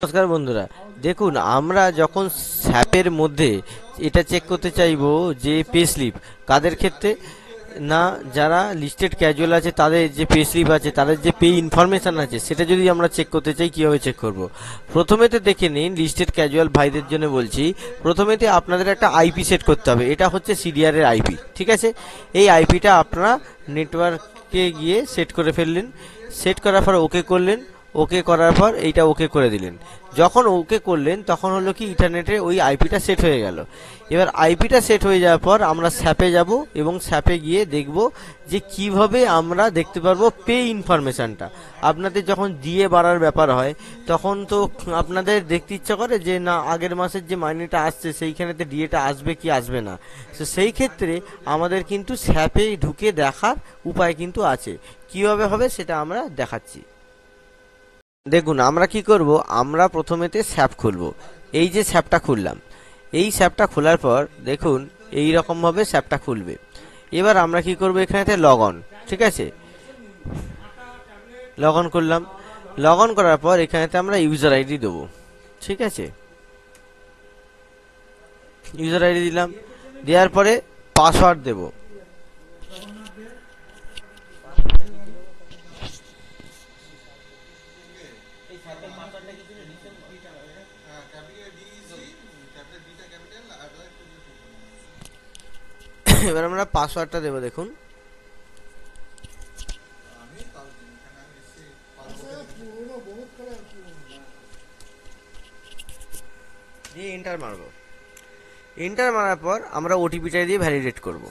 নমস্কার বন্ধুরা, দেখুন আমরা যখন স্যাপের মধ্যে এটা চেক করতে চাইবো যে পে স্লিপ কাদের ক্ষেত্রে না, যারা লিস্টেড ক্যাজুয়াল আছে তাদের যে পে স্লিপ আছে, তাদের যে পে ইনফরমেশন আছে, সেটা যদি আমরা চেক করতে চাই কিভাবে চেক করব। প্রথমেতে দেখে নিন, লিস্টেড ক্যাজুয়াল ভাইদের জন্য বলছি, প্রথমেতে আপনাদের একটা আইপি সেট করতে হবে। এটা হচ্ছে সিডিআর এর আইপি, ঠিক আছে। এই আইপিটা আপনারা নেটওয়ার্কে গিয়ে সেট করে ফেললেন। সেট করার পর ওকে করলেন। ওকে করার পর এইটা ওকে করে দিলেন। যখন ওকে করলেন তখন হলো কি ইন্টারনেটে ওই আইপিটা সেট হয়ে গেল। এবার আইপিটা সেট হয়ে যাওয়ার পর আমরা স্যাপে যাব এবং স্যাপে গিয়ে দেখব যে কিভাবে আমরা দেখতে পারবো পে ইনফরমেশনটা। আপনাদের যখন দিয়ে বাড়ার ব্যাপার হয় তখন তো আপনাদের দেখতে ইচ্ছা করে যে না, আগের মাসের যে মাইনেটা আসছে সেইখানেতে ডিএটা আসবে কি আসবে না। তো সেই ক্ষেত্রে আমাদের কিন্তু স্যাপে ঢুকে দেখার উপায় কিন্তু আছে। কিভাবে হবে সেটা আমরা দেখাচ্ছি। দেখুন আমরা কি করব, আমরা প্রথমেতে স্যাপ খুলব। এই যে স্যাপটা খুললাম, এই স্যাপটা খোলার পর দেখুন এই রকম ভাবে স্যাপটা খুলবে। এবার আমরা কি করব, এখানেতে লগ অন, ঠিক আছে। লগ অন করলাম। লগ অন করার পর এখানেতে আমরা ইউজার আইডি দেবো, ঠিক আছে। ইউজার আইডি দিলাম, দেওয়ার পরে পাসওয়ার্ড দেব। এবার আমরা পাসওয়ার্ডটা দেবো, দেখুন দিয়ে এন্টার মারবো। এন্টার মারার পর আমরা ওটিপিটা দিয়ে ভ্যালিডেট করব।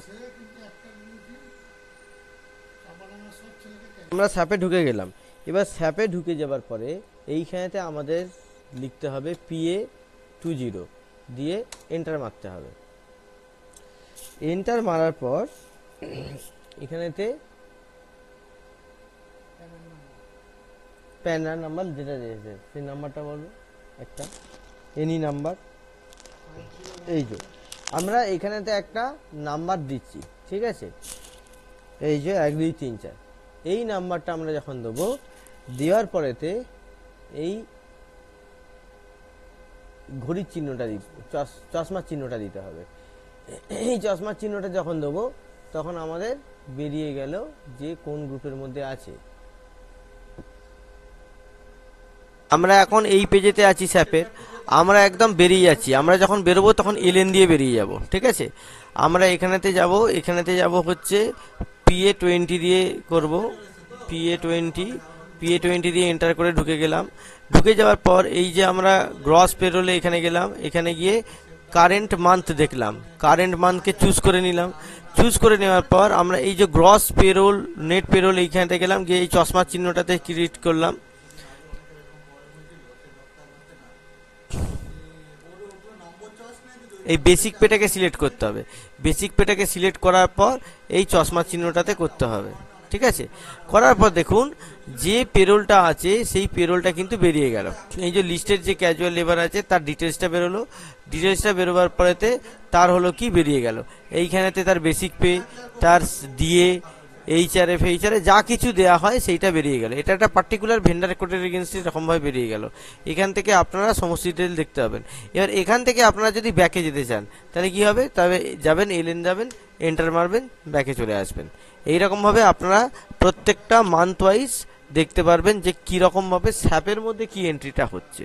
আমরা স্যাপে ঢুকে গেলাম। এবার স্যাপে ঢুকে যাবার পরে এইখানেতে আমাদের লিখতে হবে PA20 দিয়ে এন্টার মারতে হবে। এন্টার মারার পর এখানেতে প্যান নাম্বার যেটা দিয়েছে সেই নাম্বারটা বলবো, একটা এনি নাম্বার। এই যে আমরা এখানেতে একটা নাম্বার দিচ্ছি, ঠিক আছে। এই যে 1 2 3 4 এই নাম্বারটা আমরা যখন দেবো, দেওয়ার পরেতে এই ঘড়ির চিহ্নটা দিতে, চশমার চিহ্নটা দিতে হবে। এই চশমার চিহ্নটা যখন দেবো তখন আমাদের বেরিয়ে গেল যে কোন গ্রুপের মধ্যে আছে। আমরা এখন এই পেজেতে আছি স্যাপের, আমরা একদম বেরিয়ে যাচ্ছি। আমরা যখন বেরোবো তখন এলএন দিয়ে বেরিয়ে যাব, ঠিক আছে। আমরা এখানেতে যাব হচ্ছে PA20 দিয়ে করব। PA20 দিয়ে এন্টার করে ঢুকে গেলাম। ঢুকে যাওয়ার পর এই যে আমরা গ্রস পেরোলে এখানে গেলাম। এখানে গিয়ে কারেন্ট মান্থ দেখলাম, কারেন্ট মান্থকে চুজ করে নিলাম। চুজ করে নেওয়ার পর আমরা এই যে গ্রস পেরোল, নেট পেরোল এইখানতে গেলাম, গিয়ে এই চশমার চিহ্নটাতে ক্লিক করলাম। এই বেসিক পেটাকে সিলেক্ট করতে হবে। বেসিক পেটাকে সিলেক্ট করার পর এই চশমা চিহ্নটাতে করতে হবে, ঠিক আছে। করার পর দেখুন যে পেরোলটা আছে সেই পেরোলটা কিন্তু বেরিয়ে গেল। এই যে লিস্টের যে ক্যাজুয়াল লেবার আছে তার ডিটেলসটা বেরোলো। ডিটেলসটা বেরোবার পরেতে তার হলো কি বেরিয়ে গেল, এইখানেতে তার বেসিক পে, তার ডিএ, এইচআরএফ যা কিছু দেওয়া হয় সেইটা বেরিয়ে গেল। এটা একটা পার্টিকুলার ভেন্ডার কোডের এগেনস্টে এরকমভাবে বেরিয়ে গেল। এখান থেকে আপনারা সমস্ত ডিটেল দেখতে পাবেন। এবার এখান থেকে আপনারা যদি ব্যাকে যেতে চান তাহলে কি হবে, তবে যাবেন এলএন যাবেন, এন্টার মারবেন, ব্যাকে চলে আসবেন। এইরকমভাবে আপনারা প্রত্যেকটা মান্থ ওয়াইজ দেখতে পারবেন যে কীরকমভাবে স্যাপের মধ্যে কি এন্ট্রিটা হচ্ছে।